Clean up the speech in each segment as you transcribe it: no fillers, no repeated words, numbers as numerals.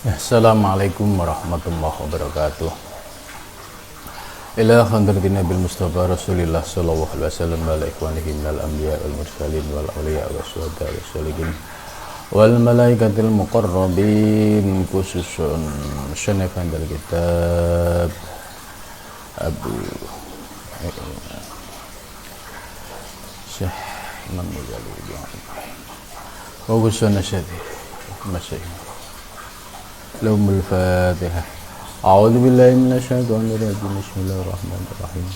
Assalamualaikum warahmatullahi wabarakatuh. Ila hadratin Nabil Mustafa Rasulillah sallallahu alaihi wasallam wa ala ikhwanihi minal anbiya wal mursalin wal awliya was syuhada was sholihin wal malaikatil muqarrabin, khususun sanafan dari kitab Abu Syekh Imam Ghazali wa khususun syadid masih Lahumul Fatihah. A'udzu billahi minasyaitonir rajim. Bismillahirrahmanirrahim.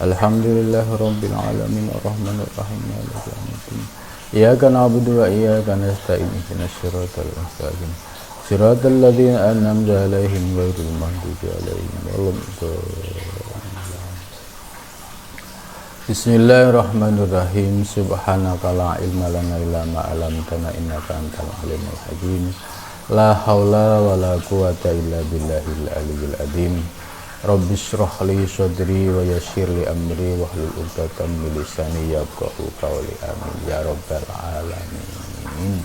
Alhamdulillahi rabbil alamin arrahmanir rahim maliki yaumiddin. Iyyaka na'budu wa iyyaka nasta'in. Ihdinas siratal mustaqim. Siratal ladzina an'amta 'alaihim ghairil maghdubi 'alaihim waladdallin. Bismillahirrahmanirrahim. Subhanaka la ilma lana illa ma 'allamtana innaka antal alimul hakim. La haula wa la quwata illa billahil aliyyil azim. Rabbi shrah li sadri wa yassir li amri wahlul 'uqdatam min lisani yafqahu qawli. Amin ya rabbal alamin.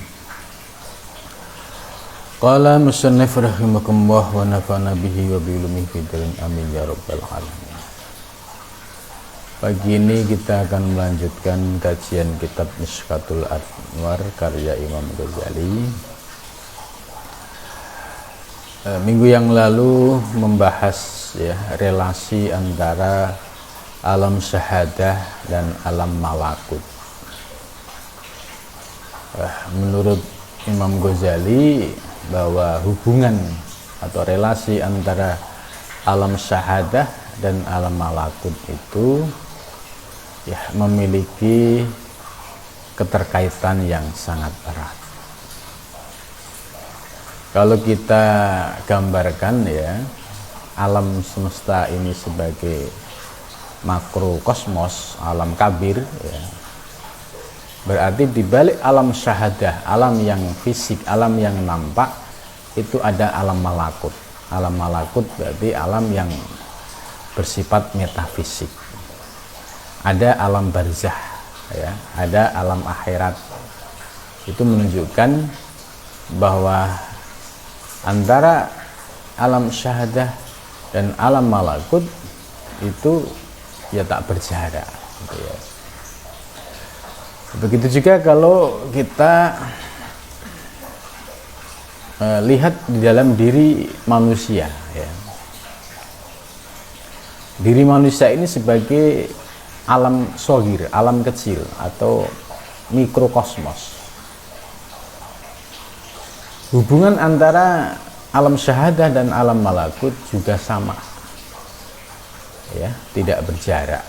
Qala musannif rahimakumullah wa nafa'ana bihi wa bi ulumihi fid darin. Amin ya rabbal alamin. Pagi ini kita akan melanjutkan kajian kitab Mishkatul Anwar karya Imam Ghazali. Minggu yang lalu membahas relasi antara alam syahadah dan alam malakut. Menurut Imam Ghazali bahwa hubungan atau relasi antara alam syahadah dan alam malakut itu memiliki keterkaitan yang sangat erat. Kalau kita gambarkan alam semesta ini sebagai makrokosmos, alam kabir, berarti di balik alam syahadah, alam yang fisik, alam yang nampak, itu ada alam malakut. Alam malakut berarti alam yang bersifat metafisik. Ada alam barzah, ada alam akhirat. Itu menunjukkan bahwa antara alam syahadah dan alam malakut itu tak berjarak gitu. Begitu juga kalau kita lihat di dalam diri manusia, diri manusia ini sebagai alam shogir, alam kecil atau mikrokosmos. Hubungan antara alam syahadah dan alam malakut juga sama, tidak berjarak.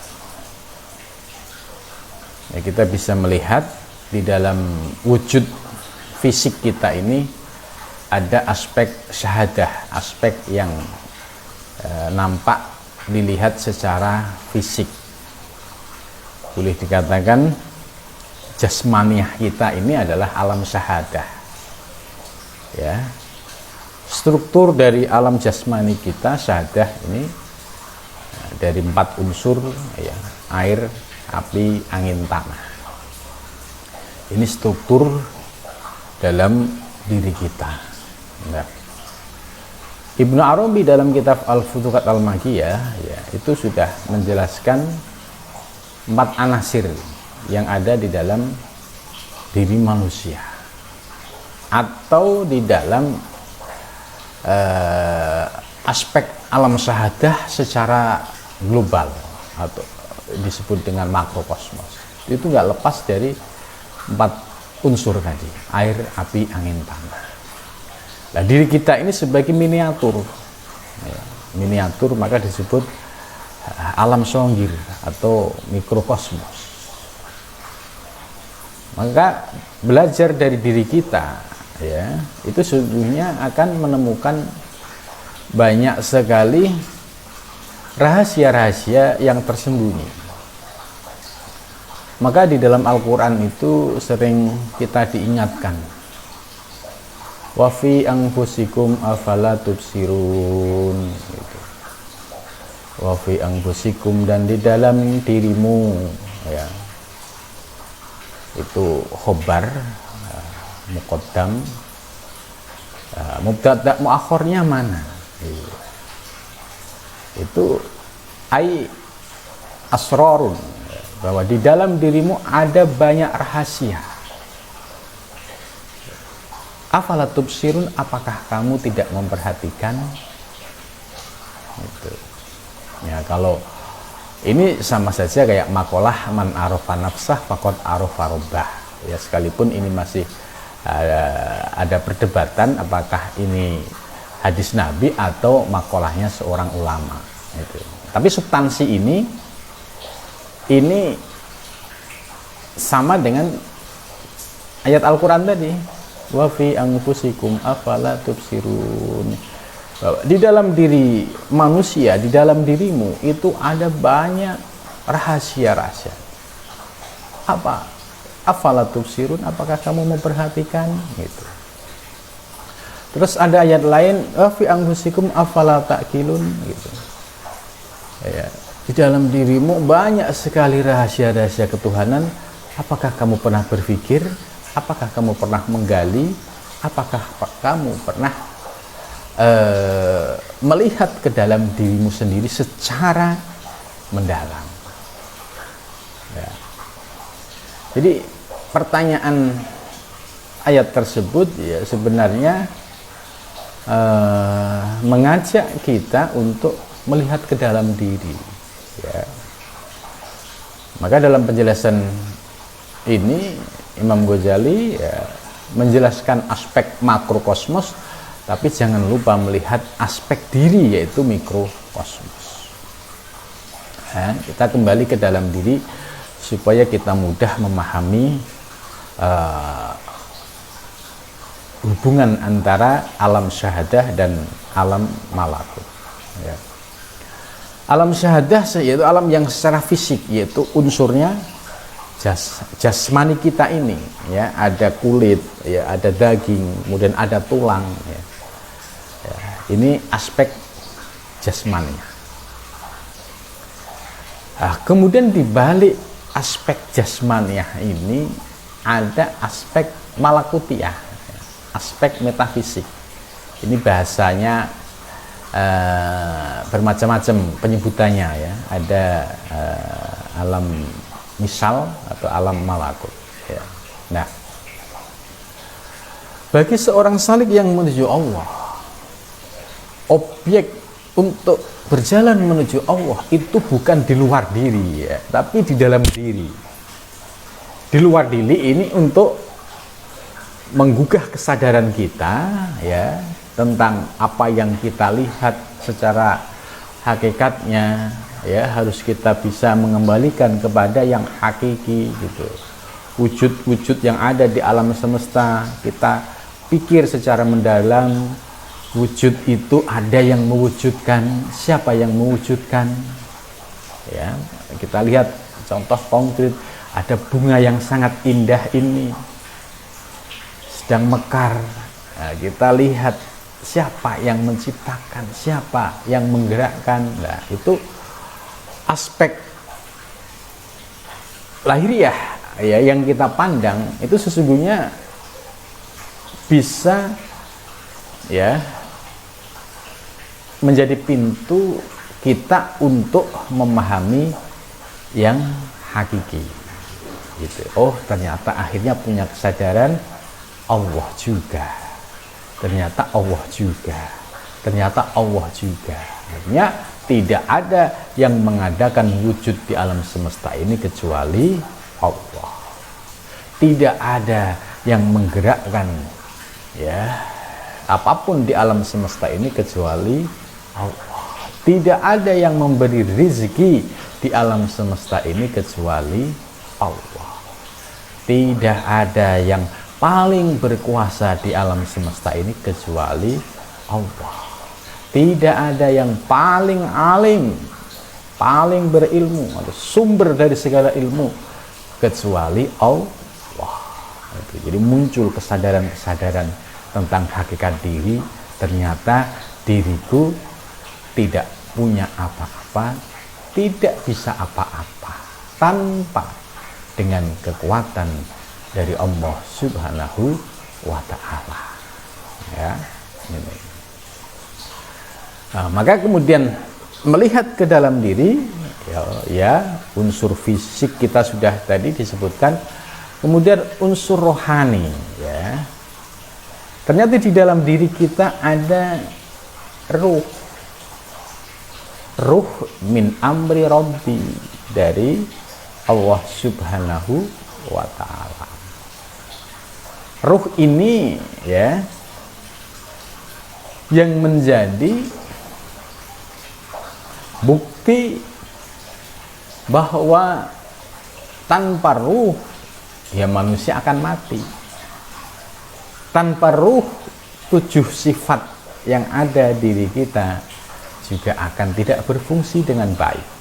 Kita bisa melihat di dalam wujud fisik kita ini ada aspek syahadah, aspek yang nampak dilihat secara fisik. Boleh dikatakan jasmaniah kita ini adalah alam syahadah. Struktur dari alam jasmani kita syahadah ini dari 4 unsur, air, api, angin, tanah. Ini struktur dalam diri kita. Ibnu Arabi dalam kitab Al-Futuhat Al-Makkiyah itu sudah menjelaskan 4 anasir yang ada di dalam diri manusia atau di dalam aspek alam syahadah secara global atau disebut dengan makrokosmos. Itu nggak lepas dari 4 unsur tadi, air, api, angin, tanah. Nah, diri kita ini sebagai miniatur, maka disebut alam shogir atau mikrokosmos. Maka belajar dari diri kita itu sesungguhnya akan menemukan banyak sekali rahasia-rahasia yang tersembunyi. Maka di dalam Al-Quran itu sering kita diingatkan, wa fi anfusikum afala tubsirun, wa fi anfusikum, dan di dalam dirimu, itu khobar muqaddam, mubtada muakhornya mana? Itu ai asrarun, bahwa di dalam dirimu ada banyak rahasia. Afala tubsirun, apakah kamu tidak memperhatikan? Gitu. Ya, kalau ini sama saja kayak makalah man arafa nafsah faqad arafa rabbah. Ya, sekalipun ini masih ada perdebatan apakah ini hadis Nabi atau makalahnya seorang ulama. Gitu. Tapi substansi ini sama dengan ayat Al-Quran tadi, wa fi anfusikum afala tubsirun. Di dalam diri manusia, di dalam dirimu itu ada banyak rahasia-rahasia. Apa? Afala tubsirun, apakah kamu memperhatikan? Gitu. Terus ada ayat lain, wa fi anfusikum afala ta'qilun, gitu. Ya, di dalam dirimu banyak sekali rahasia-rahasia ketuhanan. Apakah kamu pernah berpikir? Apakah kamu pernah menggali? Apakah kamu pernah melihat ke dalam dirimu sendiri secara mendalam? Ya. Jadi pertanyaan ayat tersebut ya sebenarnya mengajak kita untuk melihat ke dalam diri. Ya. Maka dalam penjelasan ini Imam Ghazali ya, menjelaskan aspek makrokosmos, tapi jangan lupa melihat aspek diri, yaitu mikrokosmos. Ya, kita kembali ke dalam diri supaya kita mudah memahami hubungan antara alam syahadah dan alam malakut. Ya. Alam syahadah yaitu alam yang secara fisik, yaitu unsurnya jasmani kita ini, ya, ada kulit, ya, ada daging, kemudian ada tulang, ya. Ya, ini aspek jasmani. Nah, kemudian di balik aspek jasmaniah ini ada aspek malakutiah, aspek metafisik. Ini bahasanya bermacam-macam penyebutannya, ya. Ada alam misal atau alam malakut, ya. Nah, bagi seorang salik yang menuju Allah, objek untuk berjalan menuju Allah itu bukan di luar diri, ya, tapi di dalam diri. Di luar diri ini untuk menggugah kesadaran kita, ya, tentang apa yang kita lihat secara hakikatnya, ya, harus kita bisa mengembalikan kepada yang hakiki, gitu. Wujud-wujud yang ada di alam semesta kita pikir secara mendalam. Wujud itu ada yang mewujudkan. Siapa yang mewujudkan? Ya, kita lihat contoh konkret, ada bunga yang sangat indah ini sedang mekar. Nah, kita lihat siapa yang menciptakan, siapa yang menggerakkan. Nah, itu aspek lahiriah, ya, yang kita pandang itu sesungguhnya bisa, ya, menjadi pintu kita untuk memahami yang hakiki, gitu. Oh, ternyata akhirnya punya kesadaran Allah juga. Ternyata Allah juga. Ternyata Allah juga. Artinya tidak ada yang mengadakan wujud di alam semesta ini kecuali Allah. Tidak ada yang menggerakkan, ya, apapun di alam semesta ini kecuali Allah. Tidak ada yang memberi rezeki di alam semesta ini kecuali Allah. Tidak ada yang paling berkuasa di alam semesta ini kecuali Allah. Tidak ada yang paling alim, paling berilmu atau sumber dari segala ilmu kecuali Allah. Jadi muncul kesadaran-kesadaran tentang hakikat diri. Ternyata diriku tidak punya apa-apa, tidak bisa apa-apa tanpa dengan kekuatan dari Allah Subhanahu wa ta'ala, ya. Ini. Nah, maka kemudian melihat ke dalam diri, ya unsur fisik kita sudah tadi disebutkan, kemudian unsur rohani, ya. Ternyata di dalam diri kita ada ruh min amri Rabbi, dari Allah Subhanahu wa ta'ala. Ruh ini, ya, yang menjadi bukti bahwa tanpa ruh, ya manusia akan mati. Tanpa ruh, 7 sifat yang ada diri kita juga akan tidak berfungsi dengan baik.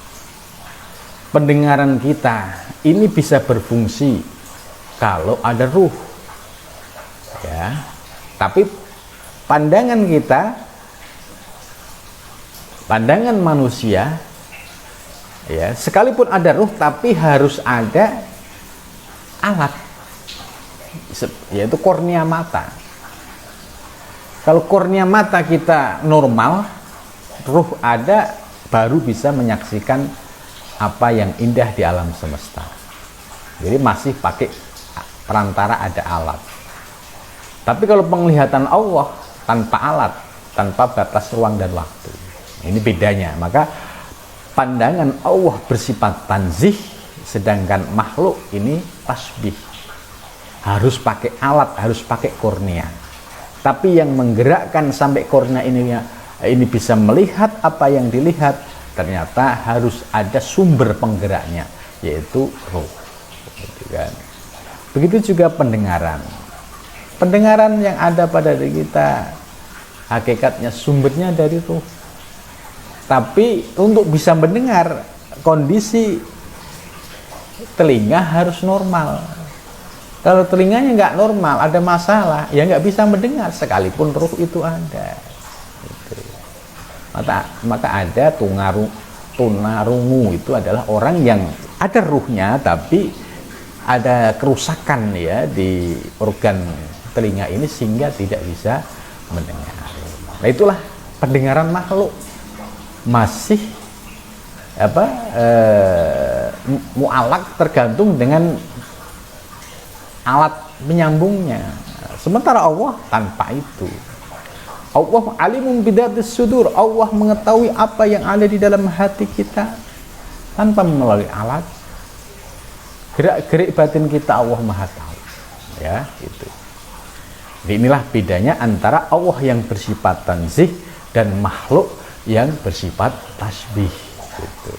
Pendengaran kita ini bisa berfungsi kalau ada ruh, ya. Tapi pandangan kita, pandangan manusia, ya, sekalipun ada ruh tapi harus ada alat, yaitu kornea mata. Kalau kornea mata kita normal, ruh ada, baru bisa menyaksikan apa yang indah di alam semesta. Jadi masih pakai perantara, ada alat. Tapi kalau penglihatan Allah tanpa alat, tanpa batas ruang dan waktu, ini bedanya. Maka pandangan Allah bersifat tanzih, sedangkan makhluk ini tasbih, harus pakai alat, harus pakai kornea. Tapi yang menggerakkan sampai kornea ini bisa melihat apa yang dilihat, ternyata harus ada sumber penggeraknya, yaitu ruh. Begitu juga pendengaran. Pendengaran yang ada pada diri kita, hakikatnya sumbernya dari ruh. Tapi untuk bisa mendengar, kondisi telinga harus normal. Kalau telinganya nggak normal, ada masalah, ya nggak bisa mendengar sekalipun ruh itu ada. Gitu. Maka ada tunarungu, itu adalah orang yang ada ruhnya tapi ada kerusakan, ya, di organ telinga ini sehingga tidak bisa mendengar. Nah, itulah pendengaran makhluk masih mu'alak, tergantung dengan alat penyambungnya. Sementara Allah tanpa itu. Allah alimun bidatis sudur, Allah mengetahui apa yang ada di dalam hati kita tanpa melalui alat. Gerak-gerik batin kita Allah Maha tahu, ya, itu. Inilah bedanya antara Allah yang bersifat tanzih dan makhluk yang bersifat tasbih, gitu.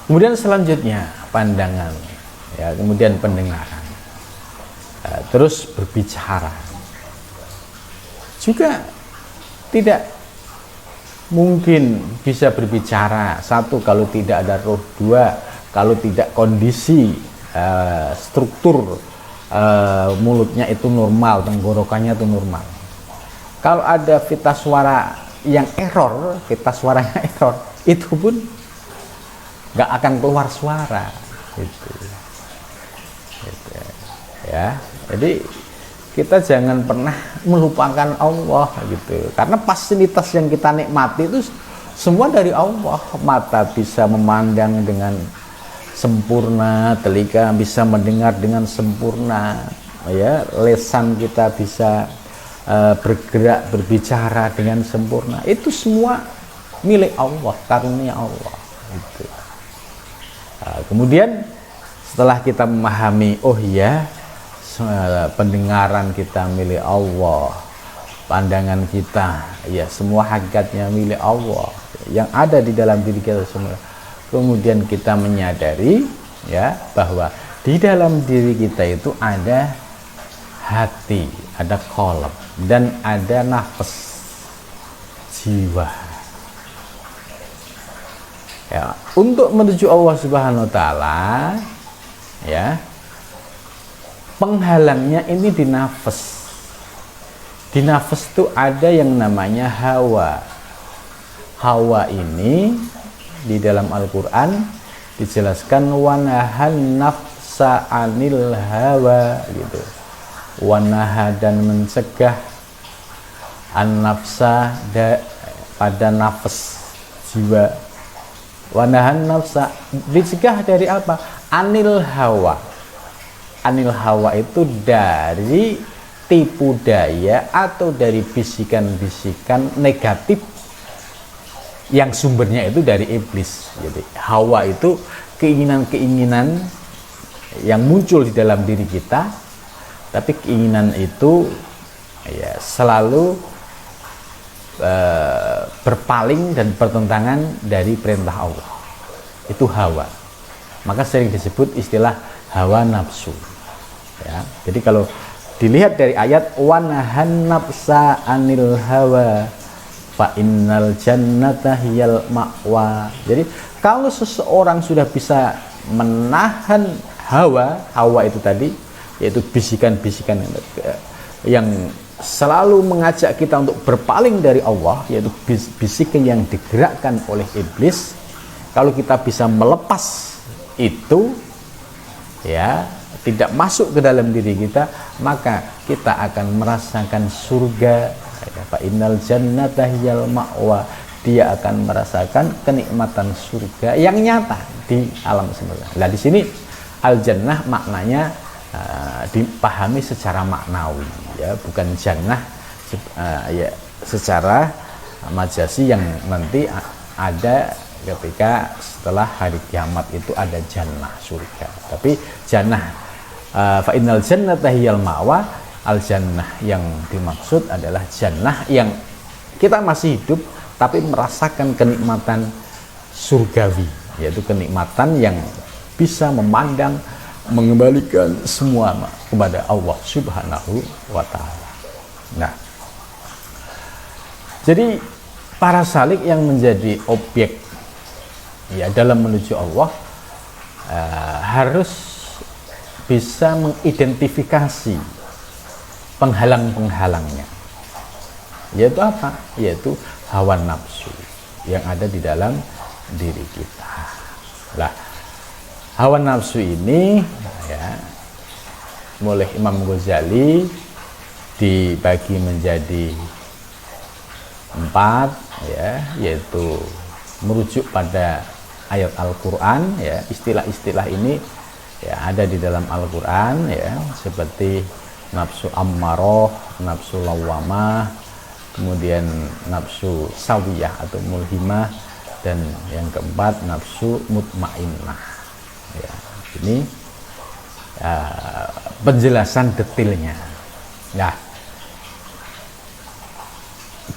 Kemudian selanjutnya pandangan, ya, kemudian pendengaran, terus berbicara. Juga tidak mungkin bisa berbicara, satu, kalau tidak ada roh, dua, kalau tidak kondisi struktur mulutnya itu normal, tenggorokannya itu normal. Kalau ada pita suara yang error, pita suaranya error, itu pun nggak akan keluar suara, gitu. Ya, jadi kita jangan pernah melupakan Allah, gitu. Karena fasilitas yang kita nikmati itu semua dari Allah. Mata bisa memandang dengan sempurna, telinga bisa mendengar dengan sempurna, ya, lisan kita bisa bergerak, berbicara dengan sempurna. Itu semua milik Allah, karunia Allah, gitu. Kemudian setelah kita memahami, oh ya, pendengaran kita milik Allah, pandangan kita, ya, semua hakikatnya milik Allah yang ada di dalam diri kita semua. Kemudian kita menyadari, ya, bahwa di dalam diri kita itu ada hati, ada qalb, dan ada nafas, jiwa. Ya, untuk menuju Allah Subhanahu wa taala, ya, penghalangnya ini di nafas. Di nafas itu ada yang namanya hawa. Hawa ini di dalam Al-Quran dijelaskan wanahan nafsa anil hawa, gitu. Wanaha, dan mencegah an-nafsa pada nafas jiwa, wa nahan nafsa dicegah dari apa? Anil hawa. Anil hawa itu dari tipu daya atau dari bisikan-bisikan negatif yang sumbernya itu dari iblis. Jadi hawa itu keinginan-keinginan yang muncul di dalam diri kita, tapi keinginan itu ya selalu berpaling dan bertentangan dari perintah Allah. Itu hawa. Maka sering disebut istilah hawa nafsu. Ya, jadi kalau dilihat dari ayat wanahan nafsa anil hawa fa innal jannata hiyal ma'wa. Jadi kalau seseorang sudah bisa menahan hawa itu tadi, yaitu bisikan-bisikan yang selalu mengajak kita untuk berpaling dari Allah, yaitu bisikan yang digerakkan oleh iblis. Kalau kita bisa melepas itu, ya, tidak masuk ke dalam diri kita, maka kita akan merasakan surga. Fa innal jannata hiyal ma'wa. Dia akan merasakan kenikmatan surga yang nyata di alam semesta. Nah, di sini al jannah maknanya dipahami secara maknawi, ya, bukan jannah ya secara majasi yang nanti ada ketika setelah hari kiamat itu ada jannah surga. Tapi jannah fa innal jannata hiyal ma'wa, al jannah yang dimaksud adalah jannah yang kita masih hidup tapi merasakan kenikmatan surgawi, yaitu kenikmatan yang bisa memandang, mengembalikan semua kepada Allah Subhanahu wa ta'ala. Nah, jadi para salik yang menjadi objek, ya, dalam menuju Allah harus bisa mengidentifikasi penghalang-penghalangnya. Yaitu apa? Yaitu hawa nafsu yang ada di dalam diri kita. Lah, hawa nafsu ini, ya, oleh Imam Ghazali dibagi menjadi 4, ya, yaitu merujuk pada ayat Al-Quran, ya. Istilah-istilah ini, ya, ada di dalam Al-Quran, ya, seperti nafsu ammaroh, nafsu lawamah, kemudian nafsu sawiyah atau mulhimah, dan yang keempat nafsu mutmainnah. Ya, ini penjelasan detailnya. Nah,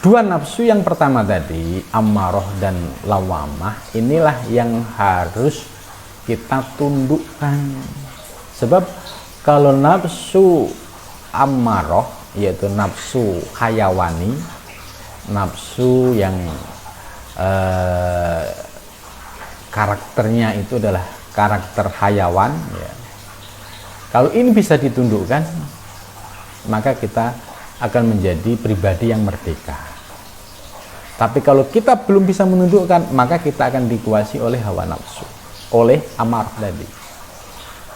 dua nafsu yang pertama tadi, ammaroh dan lawamah, inilah yang harus kita tundukkan. Sebab kalau nafsu ammaroh, yaitu nafsu hayawani, nafsu yang karakternya itu adalah karakter hayawan, ya. Kalau ini bisa ditundukkan, maka kita akan menjadi pribadi yang merdeka. Tapi kalau kita belum bisa menundukkan, maka kita akan dikuasai oleh hawa nafsu, oleh amarah tadi.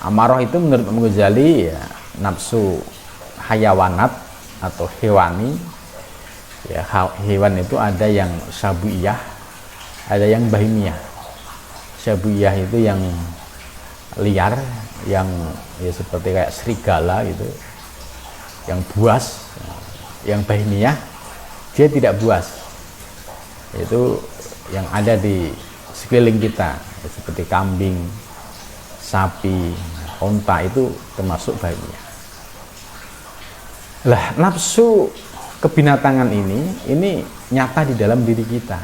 Amarah itu menurut Imam Ghazali, ya, nafsu hayawanat atau hewani, ya. Hewan itu ada yang sabuiyah, ada yang bahimiyah. Sabuiyah itu yang liar, yang, ya, seperti kayak serigala gitu, yang buas. Yang bahimiyah dia tidak buas, itu yang ada di sekeliling kita, ya, seperti kambing, sapi, onta, itu termasuk bahimiyah. Lah, nafsu kebinatangan ini nyata di dalam diri kita,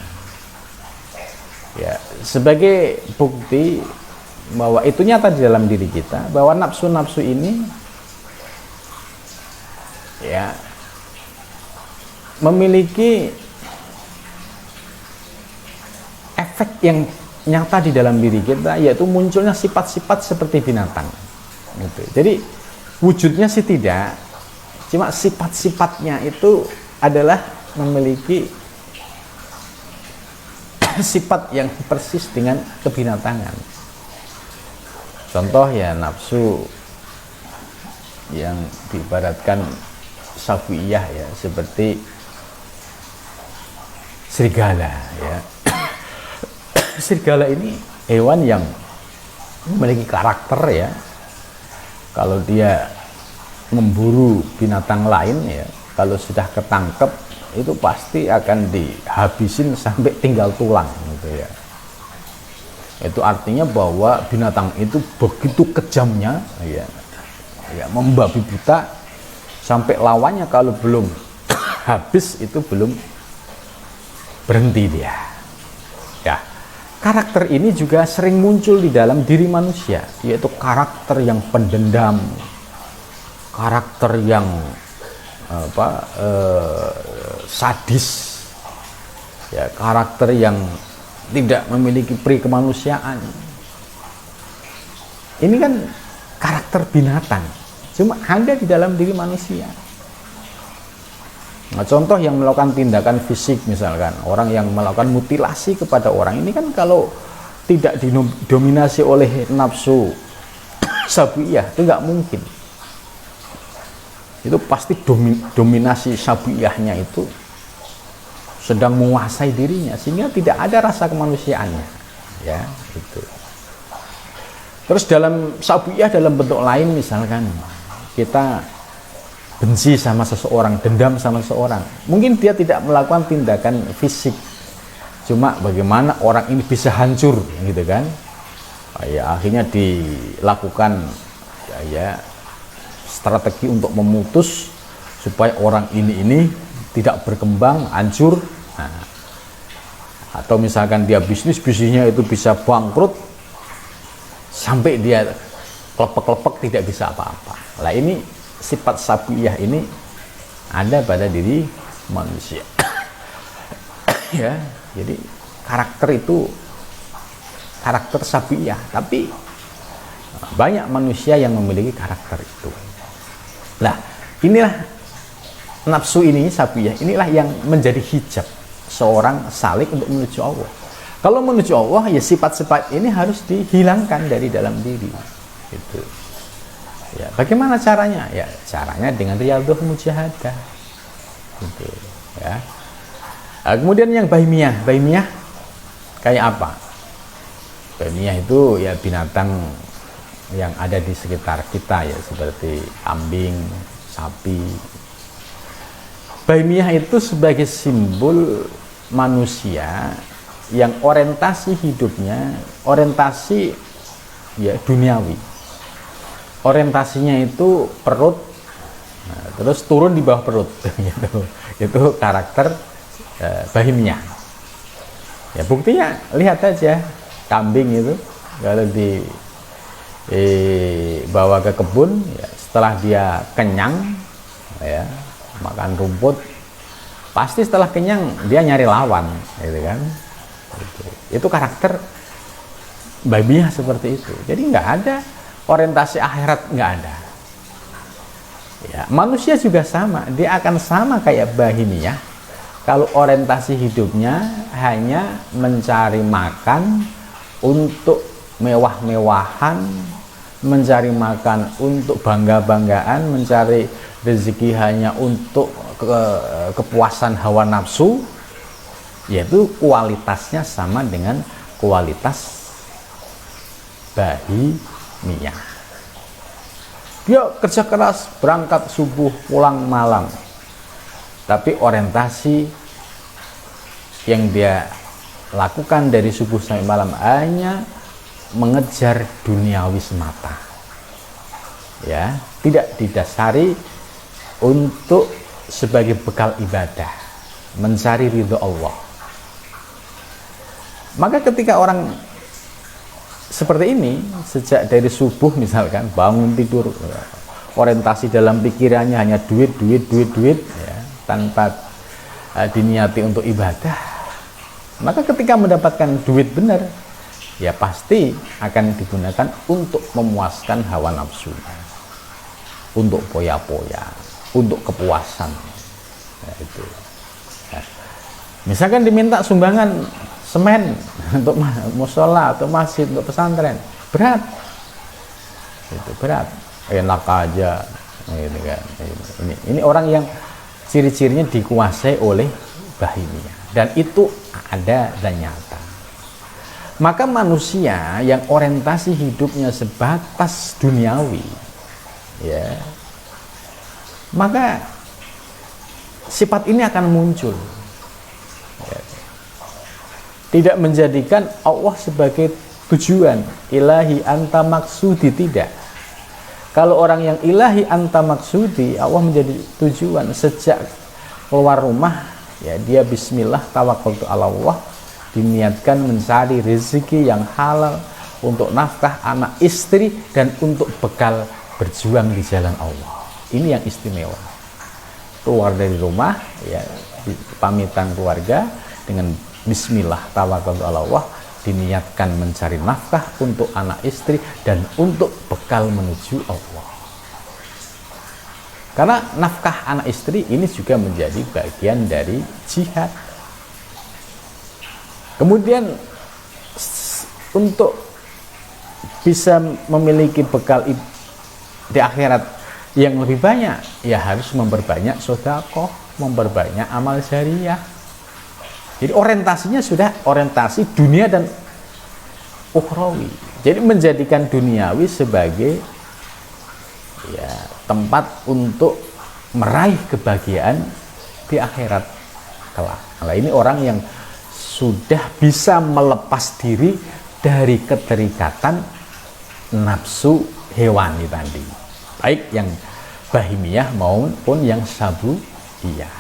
ya. Sebagai bukti bahwa itu nyata di dalam diri kita, bahwa nafsu-nafsu ini, ya, memiliki efek yang nyata di dalam diri kita, yaitu munculnya sifat-sifat seperti binatang gitu. Jadi wujudnya sih tidak, cuma sifat-sifatnya itu adalah memiliki sifat yang persis dengan kebinatangan. Contoh, ya, nafsu yang diibaratkan sabuiyah, ya, seperti serigala ya. Serigala ini hewan yang memiliki karakter ya. Kalau dia memburu binatang lain ya, kalau sudah ketangkep itu pasti akan dihabisin sampai tinggal tulang gitu ya. Itu artinya bahwa binatang itu begitu kejamnya ya, membabi buta sampai lawannya kalau belum habis itu belum berhenti dia. Ya, karakter ini juga sering muncul di dalam diri manusia, yaitu karakter yang pendendam, karakter yang sadis, ya, karakter yang tidak memiliki peri kemanusiaan. Ini kan karakter binatang, cuma ada di dalam diri manusia. Nah, contoh yang melakukan tindakan fisik, misalkan orang yang melakukan mutilasi kepada orang, ini kan kalau tidak didominasi oleh nafsu sabuiyah itu nggak mungkin. Itu pasti dominasi sabuiyahnya itu sedang menguasai dirinya sehingga tidak ada rasa kemanusiaannya, ya itu. Terus dalam sabuiyah dalam bentuk lain, misalkan kita benci sama seseorang, dendam sama seseorang, mungkin dia tidak melakukan tindakan fisik, cuma bagaimana orang ini bisa hancur gitu kan, ya akhirnya dilakukan ya strategi untuk memutus supaya orang ini tidak berkembang, hancur. Nah, atau misalkan dia bisnisnya itu bisa bangkrut sampai dia klepek-klepek tidak bisa apa-apa. Lah ini sifat sabuiyah ini ada pada diri manusia. Ya, jadi karakter itu karakter sabuiyah, tapi banyak manusia yang memiliki karakter itu. Lah, inilah nafsu ini, sabuiyah inilah yang menjadi hijab seorang salik untuk menuju Allah. Kalau menuju Allah, ya sifat-sifat ini harus dihilangkan dari dalam diri. Gitu. Ya, bagaimana caranya? Ya, caranya dengan riyadhah mujahadah. Gitu, ya. Nah, kemudian yang bahimiyah, bahimiyah kayak apa? Bahimiyah itu ya binatang yang ada di sekitar kita ya, seperti kambing, sapi. Bahimiyah itu sebagai simbol manusia yang orientasi hidupnya, orientasi ya duniawi. Orientasinya itu perut, nah, terus turun di bawah perut gitu. Itu karakter bahimiyah. Ya buktinya lihat aja kambing itu kalau bawa ke kebun ya, setelah dia kenyang ya makan rumput, pasti setelah kenyang dia nyari lawan gitu kan. Itu karakter bahimiyah seperti itu. Jadi nggak ada orientasi akhirat, nggak ada ya. Manusia juga sama, dia akan sama kayak bahimiyah kalau orientasi hidupnya hanya mencari makan untuk mewah-mewahan, mencari makan untuk bangga-banggaan, mencari rezeki hanya untuk kepuasan hawa nafsu, yaitu kualitasnya sama dengan kualitas bahimiyah. Dia kerja keras, berangkat subuh, pulang malam, tapi orientasi yang dia lakukan dari subuh sampai malam hanya mengejar duniawi semata, ya, tidak didasari untuk sebagai bekal ibadah, mencari ridho Allah. Maka ketika orang seperti ini, sejak dari subuh misalkan bangun tidur, orientasi dalam pikirannya hanya duit ya, tanpa diniati untuk ibadah, maka ketika mendapatkan duit benar, ya pasti akan digunakan untuk memuaskan hawa nafsunya, untuk poya-poya, untuk kepuasan. Ya, itu. Ya. Misalkan diminta sumbangan semen untuk musola atau masjid, untuk pesantren, berat. Itu berat. Enak aja, gitu kan. Ini orang yang ciri-cirinya dikuasai oleh bahimiyah, dan itu ada dan nyata. Maka manusia yang orientasi hidupnya sebatas duniawi, ya, maka sifat ini akan muncul, ya. Tidak menjadikan Allah sebagai tujuan, ilahi anta maksudi, tidak. Kalau orang yang ilahi anta maksudi, Allah menjadi tujuan. Sejak keluar rumah, ya, dia bismillah tawakkaltu ala Allah, diniatkan mencari rezeki yang halal untuk nafkah anak istri dan untuk bekal berjuang di jalan Allah. Ini yang istimewa. Keluar dari rumah, ya, pamitan keluarga dengan bismillah tawakkaltu ala Allah, diniatkan mencari nafkah untuk anak istri dan untuk bekal menuju Allah. Karena nafkah anak istri ini juga menjadi bagian dari jihad. Kemudian untuk bisa memiliki bekal di akhirat yang lebih banyak, ya harus memperbanyak sedekah, memperbanyak amal jariah. Jadi orientasinya sudah orientasi dunia dan ukhrawi. Jadi menjadikan duniawi sebagai, ya, tempat untuk meraih kebahagiaan di akhirat kelak. Nah, ini orang yang sudah bisa melepas diri dari keterikatan nafsu hewani tadi, baik yang bahimiyah maupun yang sabuyah.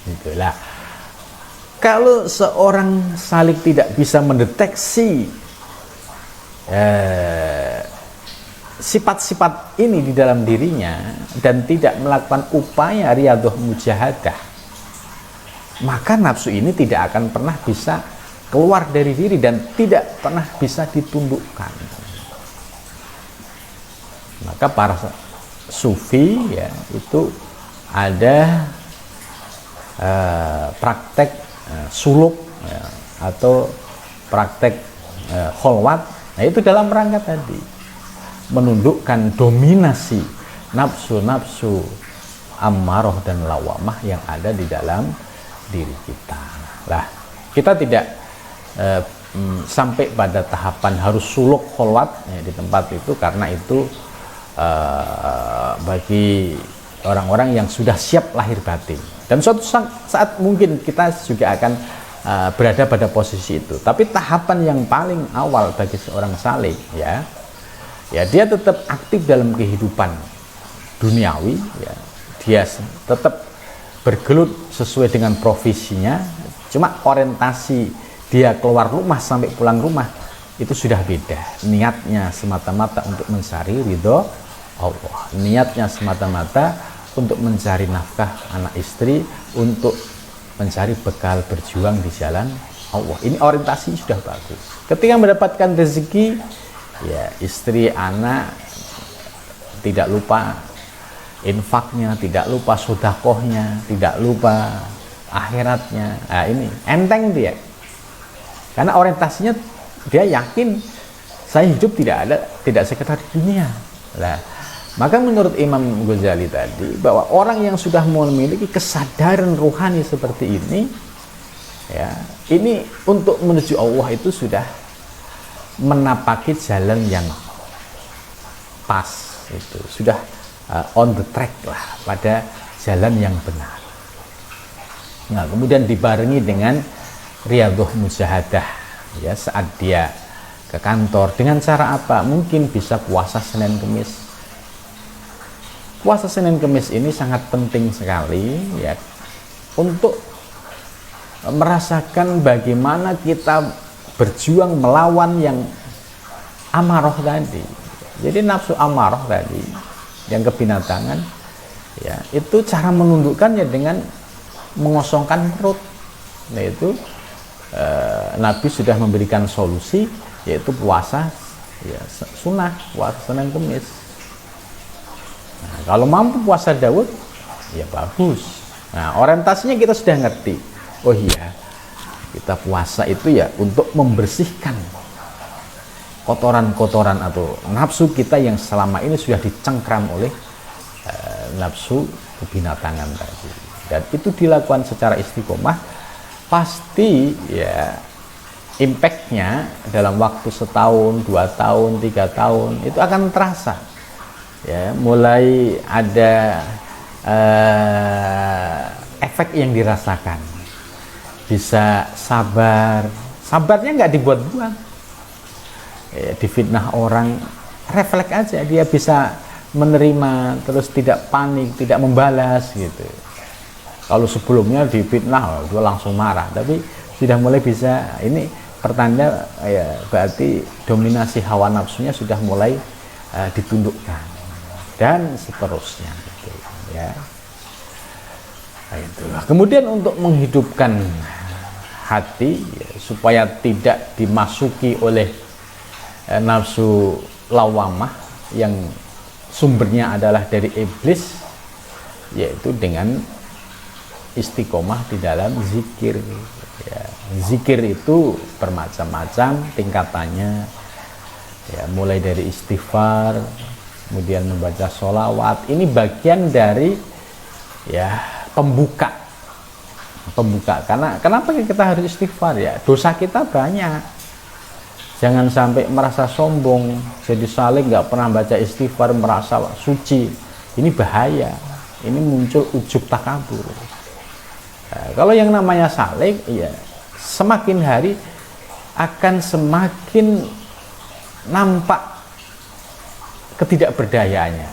Itulah. Kalau seorang salik tidak bisa mendeteksi sifat-sifat ini di dalam dirinya dan tidak melakukan upaya riyadhah mujahadah, maka nafsu ini tidak akan pernah bisa keluar dari diri dan tidak pernah bisa ditundukkan. Maka para sufi, ya, itu ada praktek suluk, ya, atau praktek kholwat. Nah, itu dalam rangka tadi menundukkan dominasi nafsu-nafsu ammaroh dan lawamah yang ada di dalam diri kita. Lah, kita tidak sampai pada tahapan harus suluk kholwat, ya, di tempat itu, karena itu bagi orang-orang yang sudah siap lahir batin. Dan suatu saat mungkin kita juga akan berada pada posisi itu. Tapi tahapan yang paling awal bagi seorang salik, ya, dia tetap aktif dalam kehidupan duniawi, ya. Dia tetap bergelut sesuai dengan profesinya. Cuma orientasi dia keluar rumah sampai pulang rumah itu sudah beda. Niatnya semata-mata untuk mencari ridho Allah. Niatnya semata-mata untuk mencari nafkah anak istri, untuk mencari bekal berjuang di jalan Allah. Ini orientasi sudah bagus. Ketika mendapatkan rezeki, ya, istri, anak, tidak lupa infaknya, tidak lupa sedekahnya, tidak lupa akhiratnya. Nah, ini enteng dia. Karena orientasinya dia yakin saya hidup tidak sekedar di dunia. Nah, maka menurut Imam Ghazali tadi, bahwa orang yang sudah memiliki kesadaran rohani seperti ini, ya, ini untuk menuju Allah itu sudah menapaki jalan yang pas, itu sudah on the track lah, pada jalan yang benar. Nah, kemudian dibarengi dengan riyadhah mujahadah, ya, saat dia ke kantor, dengan cara apa? Mungkin bisa puasa Senin Kemis. Puasa Senin Kemis ini sangat penting sekali, ya, untuk merasakan bagaimana kita berjuang melawan yang amarah tadi. Jadi nafsu amarah tadi, yang kebinatangan, ya, itu cara menundukkannya dengan mengosongkan perut. Nah, itu Nabi sudah memberikan solusi, yaitu puasa, ya, sunnah, puasa Senin Kemis. Nah, kalau mampu puasa Daud, ya bagus. Nah, orientasinya kita sudah ngerti. Oh iya, kita puasa itu ya untuk membersihkan kotoran-kotoran atau nafsu kita yang selama ini sudah dicengkram oleh nafsu kebinatangan tadi. Dan itu dilakukan secara istiqomah pasti ya impactnya dalam waktu setahun, 2 tahun, 3 tahun itu akan terasa. Ya, mulai ada efek yang dirasakan. Bisa sabar, sabarnya nggak dibuat-buat. Ya, difitnah orang, refleks aja, dia bisa menerima, terus tidak panik, tidak membalas gitu. Kalau sebelumnya difitnah, dia langsung marah, tapi sudah mulai bisa, ini pertanda ya berarti dominasi hawa nafsunya sudah mulai ditundukkan dan seterusnya gitu, ya. Nah, itu. Kemudian untuk menghidupkan hati ya, supaya tidak dimasuki oleh nafsu lawamah yang sumbernya adalah dari iblis, yaitu dengan istiqomah di dalam zikir. Ya, zikir itu bermacam-macam tingkatannya, ya, mulai dari istighfar, kemudian membaca sholawat. Ini bagian dari ya pembuka. Karena kenapa kita harus istighfar ya? Dosa kita banyak. Jangan sampai merasa sombong, jadi salik nggak pernah baca istighfar, merasa suci. Ini bahaya. Ini muncul ujub takabur. Nah, kalau yang namanya salik, ya semakin hari akan semakin nampak ketidakberdayaannya.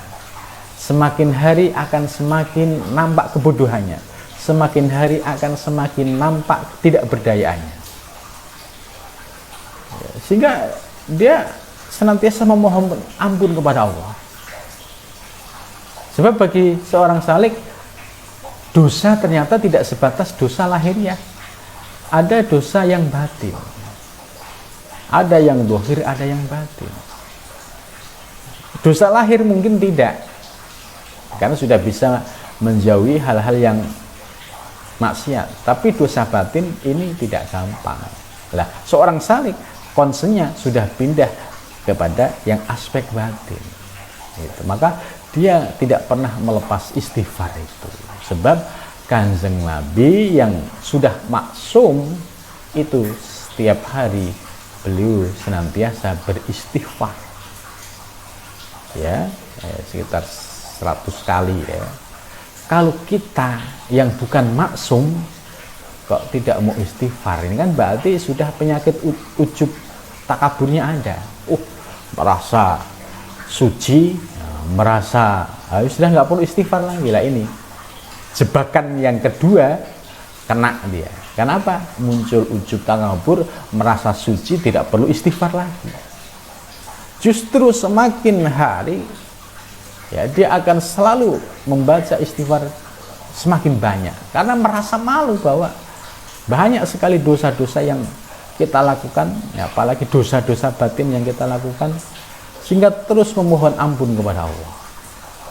Semakin hari akan semakin nampak kebodohannya. Semakin hari akan semakin nampak ketidakberdayaannya. Ya, sehingga dia senantiasa memohon ampun kepada Allah. Sebab bagi seorang salik, dosa ternyata tidak sebatas dosa lahiriah. Ada dosa yang batin. Ada yang zahir, ada yang batin. Dosa lahir mungkin tidak, karena sudah bisa menjauhi hal-hal yang maksiat. Tapi dosa batin ini tidak gampang. Lah, seorang salik concernnya sudah pindah kepada yang aspek batin. Gitu. Maka dia tidak pernah melepas istighfar itu. Sebab Kanjeng Nabi yang sudah maksum itu setiap hari beliau senantiasa beristighfar. Ya, sekitar 100 kali ya. Kalau kita yang bukan maksum kok tidak mau istighfar, ini kan berarti sudah penyakit ujub takaburnya ada. Merasa suci, merasa sudah nggak perlu istighfar lagi lah. Ini jebakan yang kedua kena dia. Kenapa? Muncul ujub takabur, merasa suci, tidak perlu istighfar lagi. Justru semakin hari ya dia akan selalu membaca istighfar semakin banyak, karena merasa malu bahwa banyak sekali dosa-dosa yang kita lakukan, ya, apalagi dosa-dosa batin yang kita lakukan, sehingga terus memohon ampun kepada Allah.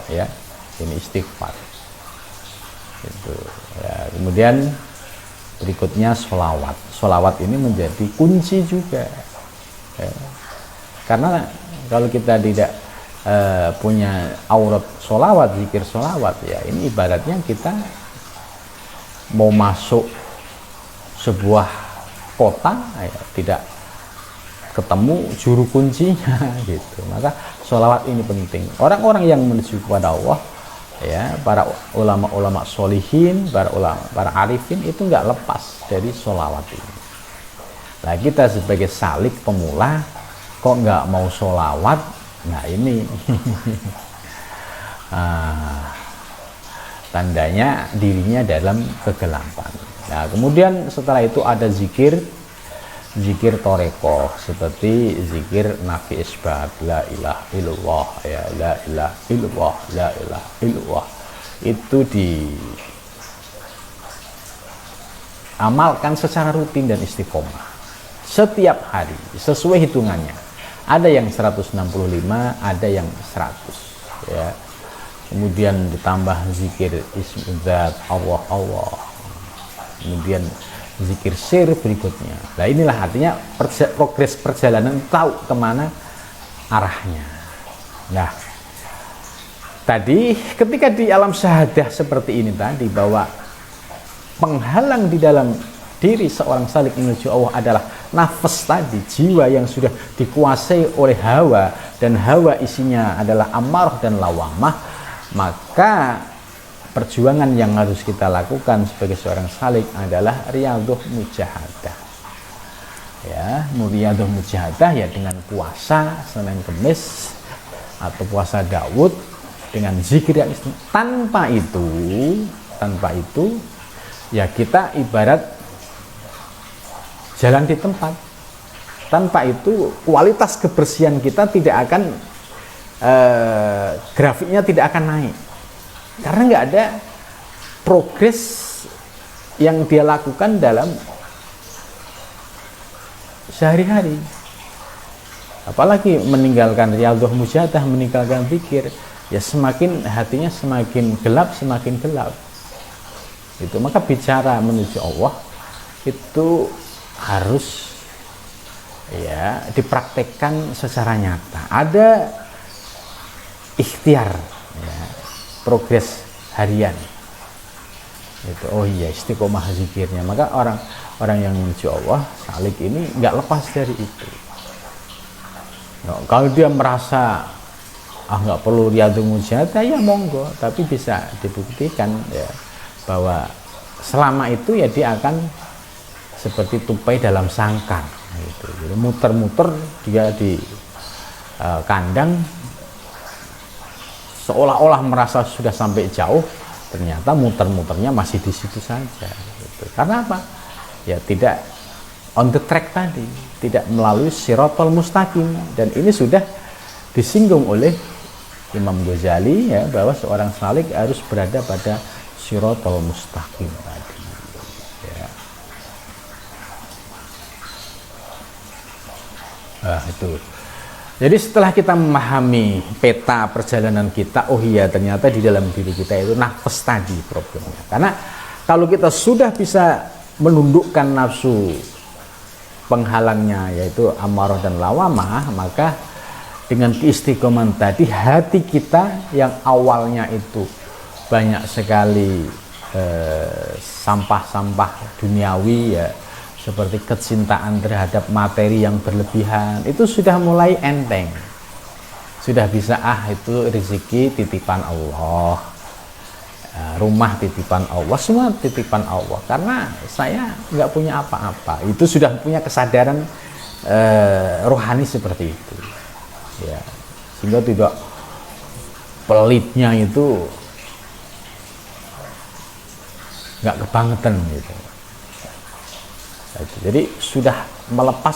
Ya, ini istighfar. Itu. Ya, kemudian berikutnya sholawat. Sholawat ini menjadi kunci juga. Ya. Karena kalau kita tidak punya aurat sholawat, zikir sholawat, ya ini ibaratnya kita mau masuk sebuah kota, ya, tidak ketemu juru kuncinya gitu. Maka sholawat ini penting. Orang-orang yang menuju kepada Allah, ya, para ulama-ulama sholihin, para arifin itu nggak lepas dari sholawat ini. Nah, kita sebagai salik pemula kok nggak mau sholawat, nah ini tandanya dirinya dalam kegelapan. Nah, kemudian setelah itu ada zikir torekoh, seperti zikir nafi isbat, la ilaha illallah, ya, la ilaha illallah, la ilaha illallah. Itu diamalkan secara rutin dan istiqomah setiap hari sesuai hitungannya. Ada yang 165, ada yang 100, ya. Kemudian ditambah zikir ismudzat, Allah. Kemudian zikir sir berikutnya. Nah, inilah artinya progres perjalanan, tahu kemana arahnya. Nah, tadi ketika di alam syahadah seperti ini tadi, bahwa penghalang di dalam diri seorang salik menuju Allah adalah nafas tadi, jiwa yang sudah dikuasai oleh hawa, dan hawa isinya adalah amarah dan lawamah, maka perjuangan yang harus kita lakukan sebagai seorang salik adalah riyadhah mujahadah. Ya, riyadhah mujahadah ya dengan puasa Senin Kemis atau puasa Daud, dengan zikir yang tanpa itu ya kita ibarat jalan di tempat. Tanpa itu kualitas kebersihan kita tidak akan grafiknya tidak akan naik, karena nggak ada progres yang dia lakukan dalam sehari-hari. Apalagi meninggalkan riyadhah mujahadah, meninggalkan zikir, ya semakin hatinya semakin gelap. Itu maka bicara menuju Allah itu harus ya dipraktekkan secara nyata. Ada ikhtiar ya, progres harian itu. Oh iya, istiqomah zikirnya. Maka orang yang menuju Allah salik ini nggak lepas dari itu. Nah, kalau dia merasa nggak perlu riyadhah mujahadah, ya monggo, tapi bisa dibuktikan ya bahwa selama itu ya dia akan seperti tupai dalam sangkar gitu. Jadi muter-muter dia di kandang seolah-olah merasa sudah sampai jauh, ternyata muter-muternya masih di situ saja gitu. Karena apa? Ya tidak on the track tadi, tidak melalui siratal mustaqim. Dan ini sudah disinggung oleh Imam Ghazali ya, bahwa seorang salik harus berada pada siratal mustaqim tadi ya. Itu. Jadi setelah kita memahami peta perjalanan kita, oh iya ternyata di dalam diri kita itu nafas tadi problemnya. Karena kalau kita sudah bisa menundukkan nafsu penghalangnya yaitu amarah dan lawamah, maka dengan keistiqomahan tadi hati kita yang awalnya itu banyak sekali sampah-sampah duniawi ya, seperti kecintaan terhadap materi yang berlebihan, itu sudah mulai enteng, sudah bisa itu rezeki titipan Allah, rumah titipan Allah, semua titipan Allah, karena saya nggak punya apa-apa. Itu sudah punya kesadaran rohani seperti itu ya, sehingga tidak pelitnya itu nggak kebangetan gitu. Jadi sudah melepas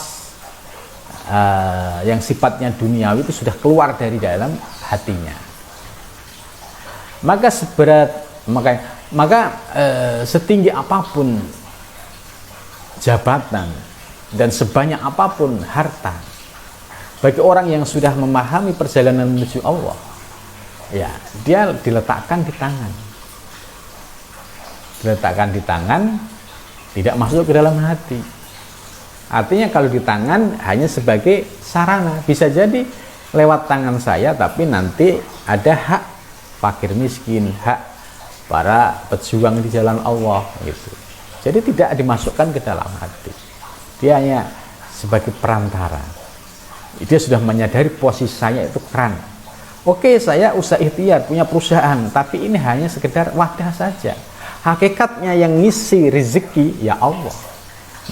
yang sifatnya duniawi, itu sudah keluar dari dalam hatinya. Maka setinggi apapun jabatan dan sebanyak apapun harta, bagi orang yang sudah memahami perjalanan menuju Allah, ya dia diletakkan di tangan, tidak masuk ke dalam hati. Artinya kalau di tangan hanya sebagai sarana, bisa jadi lewat tangan saya, tapi nanti ada hak fakir miskin, hak para pejuang di jalan Allah gitu. Jadi tidak dimasukkan ke dalam hati, dia hanya sebagai perantara. Dia sudah menyadari posisi saya itu keran. Oke, saya usaha ikhtiar punya perusahaan, tapi ini hanya sekedar wadah saja. Hakikatnya yang ngisi rezeki ya Allah.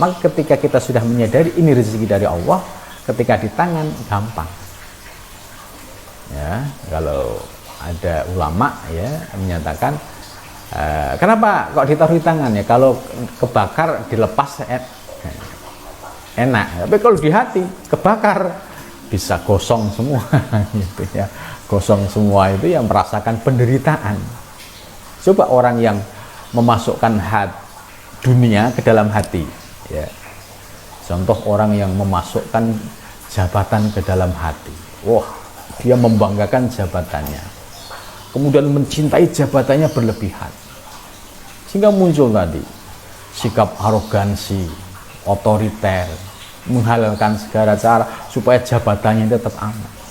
Maka ketika kita sudah menyadari ini rezeki dari Allah, ketika di tangan gampang. Ya, kalau ada ulama ya menyatakan kenapa kok ditaruh di tangan ya, kalau kebakar dilepas enak, tapi kalau di hati kebakar bisa gosong semua gitu ya. Gosong semua itu yang merasakan penderitaan. Coba orang yang memasukkan dunia ke dalam hati ya. Contoh orang yang memasukkan jabatan ke dalam hati, wah dia membanggakan jabatannya, kemudian mencintai jabatannya berlebihan, sehingga muncul tadi sikap arogansi, otoriter, menghalalkan segala cara supaya jabatannya tetap aman.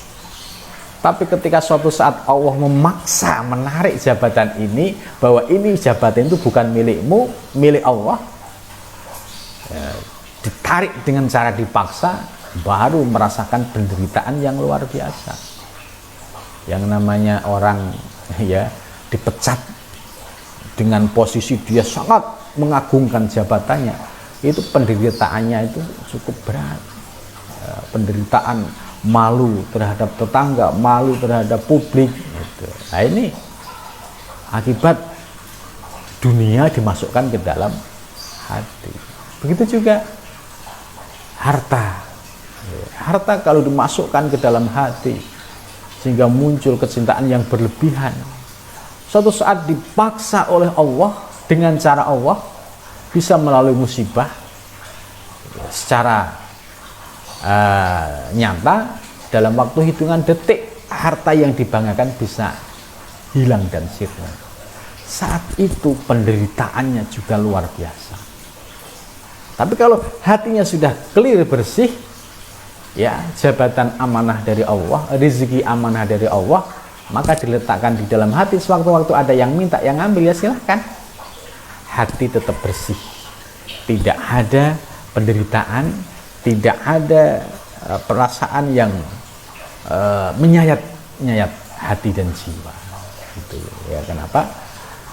Tapi ketika suatu saat Allah memaksa menarik jabatan ini, bahwa ini jabatan itu bukan milikmu, milik Allah, ya, ditarik dengan cara dipaksa, baru merasakan penderitaan yang luar biasa. Yang namanya orang ya dipecat dengan posisi dia sangat mengagungkan jabatannya, itu penderitaannya itu cukup berat. Ya, penderitaan malu terhadap tetangga, malu terhadap publik gitu. Nah ini akibat dunia dimasukkan ke dalam hati. Begitu juga harta. Harta kalau dimasukkan ke dalam hati sehingga muncul kecintaan yang berlebihan, suatu saat dipaksa oleh Allah dengan cara Allah, bisa melalui musibah secara nyata dalam waktu hitungan detik, harta yang dibanggakan bisa hilang dan sirna. Saat itu penderitaannya juga luar biasa. Tapi kalau hatinya sudah clear, bersih, ya, jabatan amanah dari Allah, rezeki amanah dari Allah, maka diletakkan di dalam hati. Sewaktu-waktu ada yang minta, yang ngambil, ya silahkan. Hati tetap bersih, tidak ada penderitaan, tidak ada perasaan yang menyayat hati dan jiwa. Gitu ya. Kenapa?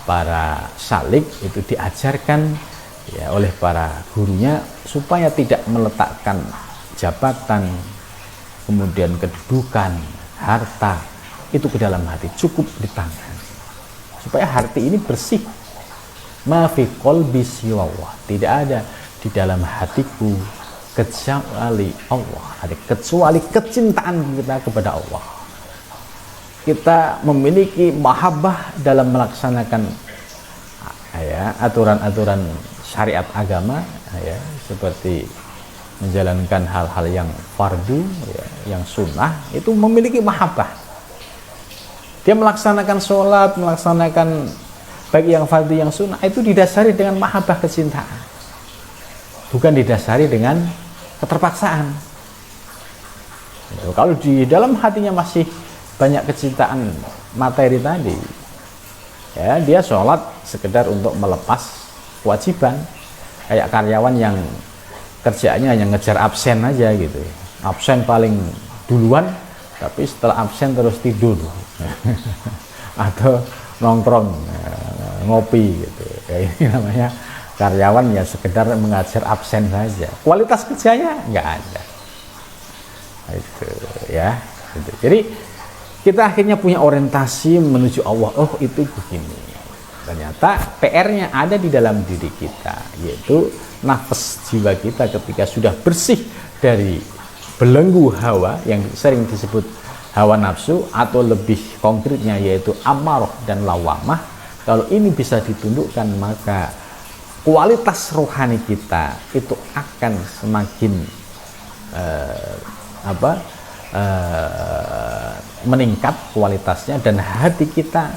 Para salik itu diajarkan ya oleh para gurunya supaya tidak meletakkan jabatan, kemudian kedudukan, harta itu ke dalam hati, cukup di tangan, supaya hati ini bersih. Ma fi qalbi siwallah, tidak ada di dalam hatiku kecuali Allah, ada kecuali kecintaan kita kepada Allah. Kita memiliki mahabbah dalam melaksanakan ya aturan-aturan syariat agama, ya, seperti menjalankan hal-hal yang fardu, ya, yang sunnah, itu memiliki mahabbah. Dia melaksanakan sholat, melaksanakan baik yang fardu yang sunnah, itu didasari dengan mahabbah, kecintaan, bukan didasari dengan keterpaksaan. Kalau di dalam hatinya masih banyak kecintaan materi tadi, ya, dia sholat sekedar untuk melepas kewajiban, kayak karyawan yang kerjaannya hanya ngejar absen aja gitu, absen paling duluan, tapi setelah absen terus tidur atau nongkrong ngopi gitu. Ya, ini namanya karyawan ya sekedar mengajar absen saja, kualitas kerjanya nggak ada. Itu ya gitu. Jadi kita akhirnya punya orientasi menuju Allah. Oh, itu begini. Ternyata PR-nya ada di dalam diri kita, yaitu nafas jiwa kita ketika sudah bersih dari belenggu hawa yang sering disebut hawa nafsu, atau lebih konkretnya yaitu amarah dan lawamah. Kalau ini bisa ditundukkan, maka kualitas rohani kita itu akan semakin meningkat kualitasnya, dan hati kita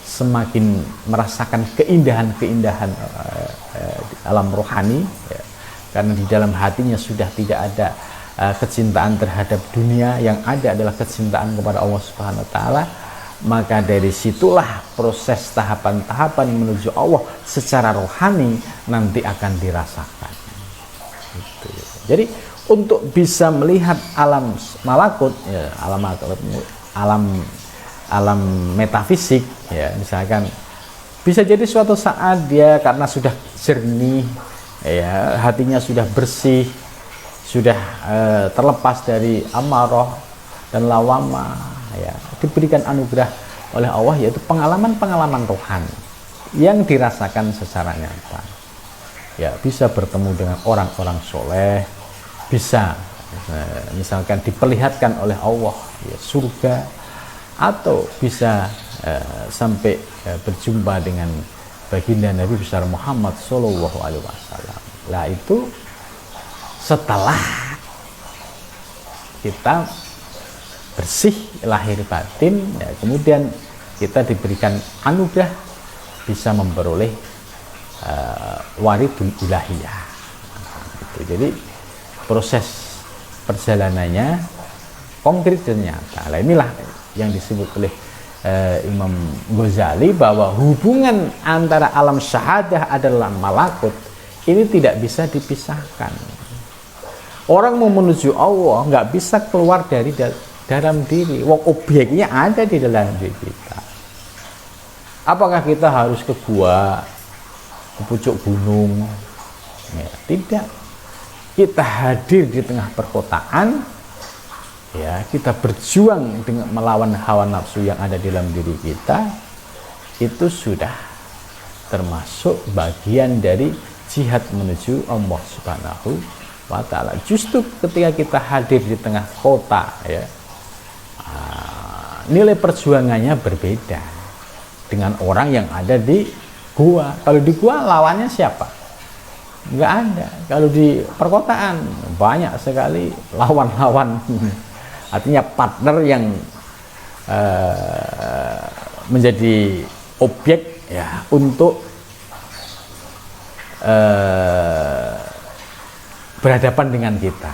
semakin merasakan keindahan-keindahan alam rohani, ya. Karena di dalam hatinya sudah tidak ada kecintaan terhadap dunia, yang ada adalah kecintaan kepada Allah Subhanahu wa taala. Maka dari situlah proses tahapan-tahapan menuju Allah secara rohani nanti akan dirasakan. Gitu. Jadi untuk bisa melihat alam malakut, ya, alam metafisik, ya, misalkan bisa jadi suatu saat dia karena sudah jernih, ya, hatinya sudah bersih, sudah terlepas dari amarah dan lawamah, ya, diberikan anugerah oleh Allah, yaitu pengalaman-pengalaman rohani yang dirasakan secara nyata, ya, bisa bertemu dengan orang-orang soleh, bisa misalkan diperlihatkan oleh Allah, ya, surga, atau bisa sampai berjumpa dengan baginda Nabi besar Muhammad Shallallahu Alaihi Wasallam. Lah itu setelah kita bersih lahir batin, ya, kemudian kita diberikan anugerah bisa memperoleh waridul ilahiyah. Gitu. Jadi proses perjalanannya konkret dan nyata. Nah, inilah yang disebut oleh Imam Ghazali bahwa hubungan antara alam syahadah adalah malakut, ini tidak bisa dipisahkan. Orang mau menuju Allah nggak bisa keluar dari dalam diri. Wong objeknya ada di dalam diri kita. Apakah kita harus ke gua, ke pucuk gunung? Ya, tidak. Kita hadir di tengah perkotaan, ya, kita berjuang dengan melawan hawa nafsu yang ada di dalam diri kita, itu sudah termasuk bagian dari jihad menuju Allah Subhanahu wa Ta'ala. Justru ketika kita hadir di tengah kota, ya, nilai perjuangannya berbeda dengan orang yang ada di gua. Kalau di gua lawannya siapa? Nggak ada. Kalau di perkotaan banyak sekali lawan-lawan. Artinya partner yang menjadi objek, ya, untuk berhadapan dengan kita.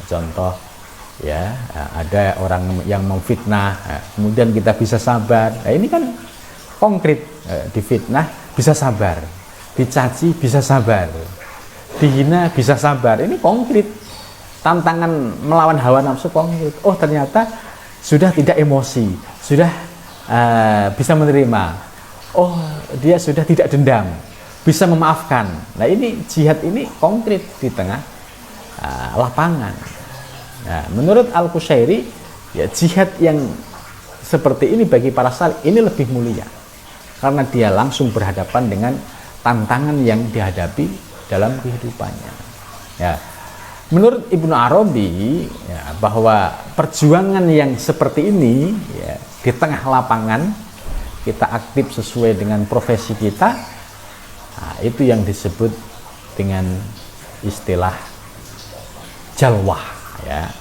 Contoh, ya, ada orang yang memfitnah, kemudian kita bisa sabar. Nah, ini kan konkret. Difitnah bisa sabar, dicaci bisa sabar, dihina bisa sabar. Ini konkret. Tantangan melawan hawa nafsu konkret. Oh, ternyata sudah tidak emosi, sudah bisa menerima. Oh, dia sudah tidak dendam, bisa memaafkan. Nah, ini jihad ini konkret di tengah lapangan. Nah, menurut Al-Qushairi, ya, jihad yang seperti ini bagi para salih ini lebih mulia karena dia langsung berhadapan dengan tantangan yang dihadapi dalam kehidupannya. Ya, menurut Ibnu Arabi, ya, bahwa perjuangan yang seperti ini, ya, di tengah lapangan kita aktif sesuai dengan profesi kita, nah, itu yang disebut dengan istilah jalwah, ya.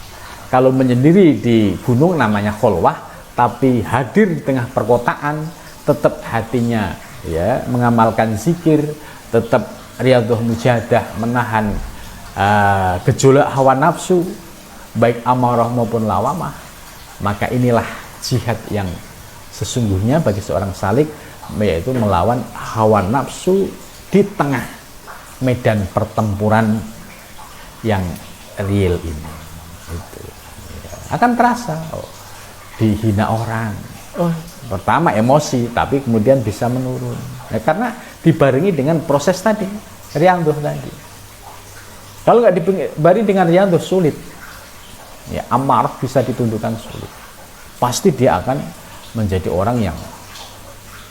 Kalau menyendiri di gunung namanya kholwah, tapi hadir di tengah perkotaan tetap hatinya, ya, mengamalkan zikir, tetap riyadhah mujahadah, menahan gejolak hawa nafsu baik amarah maupun lawamah, maka inilah jihad yang sesungguhnya bagi seorang salik, yaitu melawan hawa nafsu di tengah medan pertempuran yang real ini. Itu, ya, akan terasa, oh, dihina orang, oh, pertama emosi, tapi kemudian bisa menurun, ya, karena dibarengi dengan proses tadi, riyadhah tadi. Kalau nggak dibarengi dengan riyadhah sulit, ya, amarah bisa ditundukkan sulit. Pasti dia akan menjadi orang yang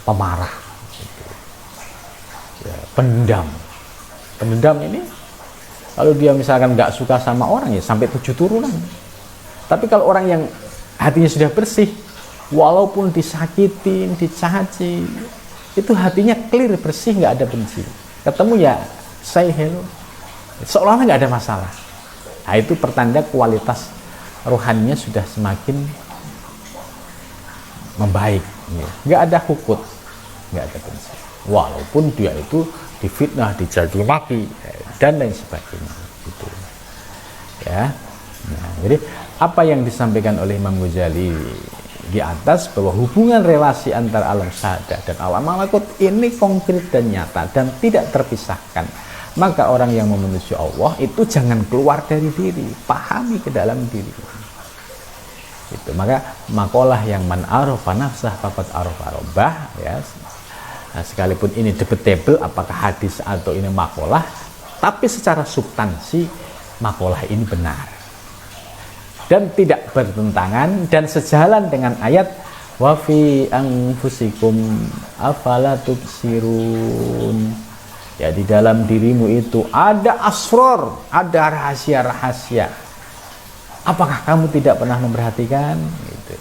pemarah, gitu. Ya, pendendam. Pendendam ini kalau dia misalkan nggak suka sama orang, ya sampai 7 turunan. Tapi kalau orang yang hatinya sudah bersih, walaupun disakitin, dicaci, itu hatinya clear, bersih, nggak ada benci. Ketemu ya say hello, seolah-olah nggak ada masalah. Nah, itu pertanda kualitas rohaninya sudah semakin membaik, ya. Nggak ada hukut, nggak ada benci. Walaupun dia itu difitnah, dicaci maki, dan lain sebagainya, gitu. Ya. Nah, jadi apa yang disampaikan oleh Imam Ghazali di atas, bahwa hubungan relasi antara alam syahadah dan alam malakut ini konkret dan nyata dan tidak terpisahkan. Maka orang yang menuju Allah itu jangan keluar dari diri, pahami ke dalam diri. Itu, maka makalah yang man arafa nafsah faqad arafa rabbah, ya. Nah, sekalipun ini debatable apakah hadis atau ini makalah, tapi secara substansi makalah ini benar dan tidak bertentangan dan sejalan dengan ayat wa fi anfusikum afala tubsirun. Ya, di dalam dirimu itu ada asror, ada rahasia-rahasia. Apakah kamu tidak pernah memperhatikan? Gitu.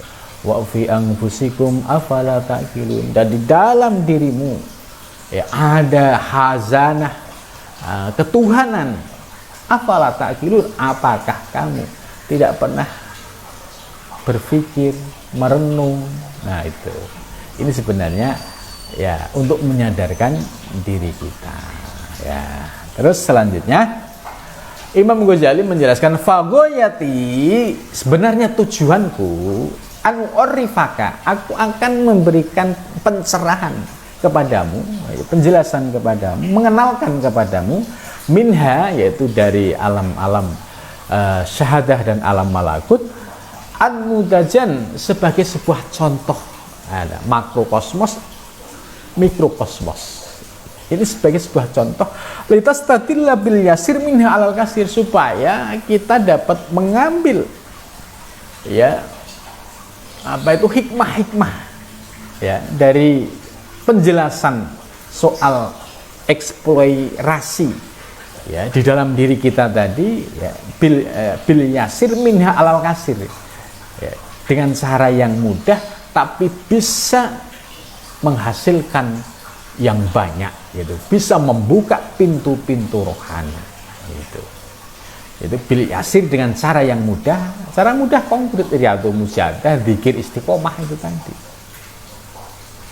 Wa fi anfusikum afala ta'qilun. Dan di dalam dirimu, ya, ada hazanah, ketuhanan. Afala ta'qilun. Apakah kamu tidak pernah berpikir, merenung? Nah, itu. Ini sebenarnya, ya, untuk menyadarkan diri kita, ya. Terus selanjutnya Imam Ghazali menjelaskan fagoyati, sebenarnya tujuanku anu orifaka, aku akan memberikan pencerahan, kepadamu, penjelasan kepadamu, mengenalkan kepadamu minha, yaitu dari alam-alam syahadah dan alam malakut, an-mudajan, sebagai sebuah contoh, ada makrokosmos, mikrokosmos. Ini sebagai sebuah contoh, litastadilla bil yasir minha alal kasir, supaya kita dapat mengambil ya apa itu hikmah-hikmah ya dari penjelasan soal eksplorasi ya di dalam diri kita tadi ya, bil yasir minha alal kasir ya, dengan cara yang mudah tapi bisa menghasilkan yang banyak, gitu, bisa membuka pintu-pintu rohani, gitu. Itu bil yasir, dengan cara yang mudah, konkret, riyadhah musyadah, zikir istiqomah itu tadi.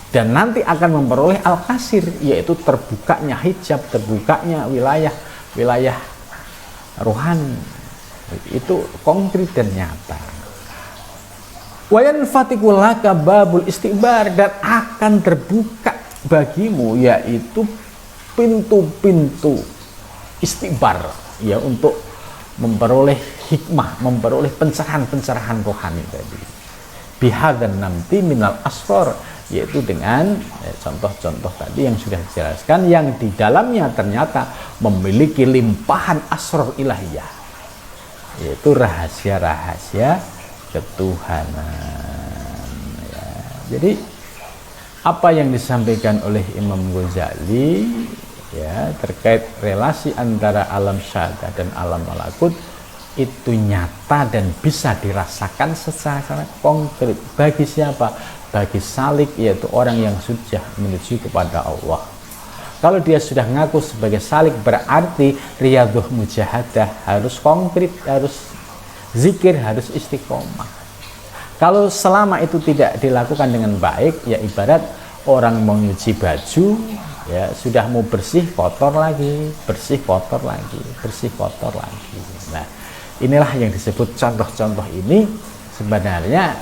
Dan nanti akan memperoleh al-kasir, yaitu terbukanya hijab, terbukanya wilayah rohani. Itu konkret dan nyata. Wayan fatikulaka babul istibar, dan akan terbuka bagimu yaitu pintu-pintu istibar ya, untuk memperoleh hikmah, memperoleh pencerahan-pencerahan rohani tadi. Bihadan nanti minal asror, yaitu dengan contoh-contoh tadi yang sudah dijelaskan, yang di dalamnya ternyata memiliki limpahan asror ilahiyah, yaitu rahasia-rahasia ketuhanan ya. Jadi apa yang disampaikan oleh Imam Ghazali ya terkait relasi antara alam syahadah dan alam malakut itu nyata dan bisa dirasakan secara konkret. Bagi siapa? Bagi salik, yaitu orang yang sudah menuju kepada Allah. Kalau dia sudah ngaku sebagai salik, berarti riyadhah mujahadah harus konkret, harus zikir, harus istiqomah. Kalau selama itu tidak dilakukan dengan baik, ya ibarat orang mau nyuci baju, ya sudah mau bersih kotor lagi, bersih kotor lagi, bersih kotor lagi. Nah, inilah yang disebut contoh-contoh ini sebenarnya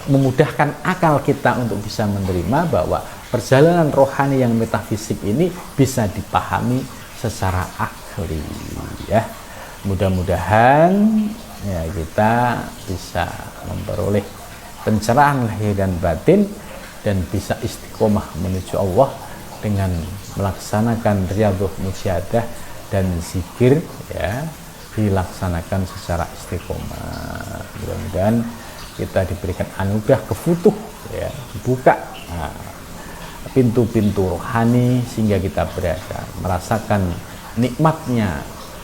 memudahkan akal kita untuk bisa menerima bahwa perjalanan rohani yang metafisik ini bisa dipahami secara akli ya. Mudah-mudahan ya kita bisa memperoleh pencerahan lahir dan batin dan bisa istiqomah menuju Allah dengan melaksanakan riyadhah musyahadah dan zikir ya, dilaksanakan secara istiqomah. Mudah-mudahan kita diberikan anugerah kefutuh ya, dibuka pintu-pintu rohani sehingga kita berada merasakan nikmatnya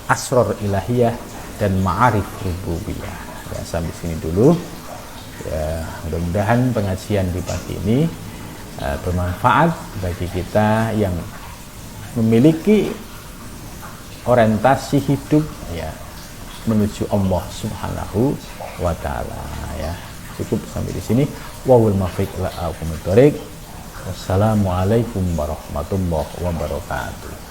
asror ilahiyah dan ma'arif rububiyah. Ya, sampai sini dulu. Ya, mudah-mudahan pengajian di pagi ini bermanfaat bagi kita yang memiliki orientasi hidup ya menuju Allah Subhanahu wa taala ya. Cukup sampai di sini. Wal muwaffiq ila aqwamit thoriq. Wassalamualaikum warahmatullahi wabarakatuh.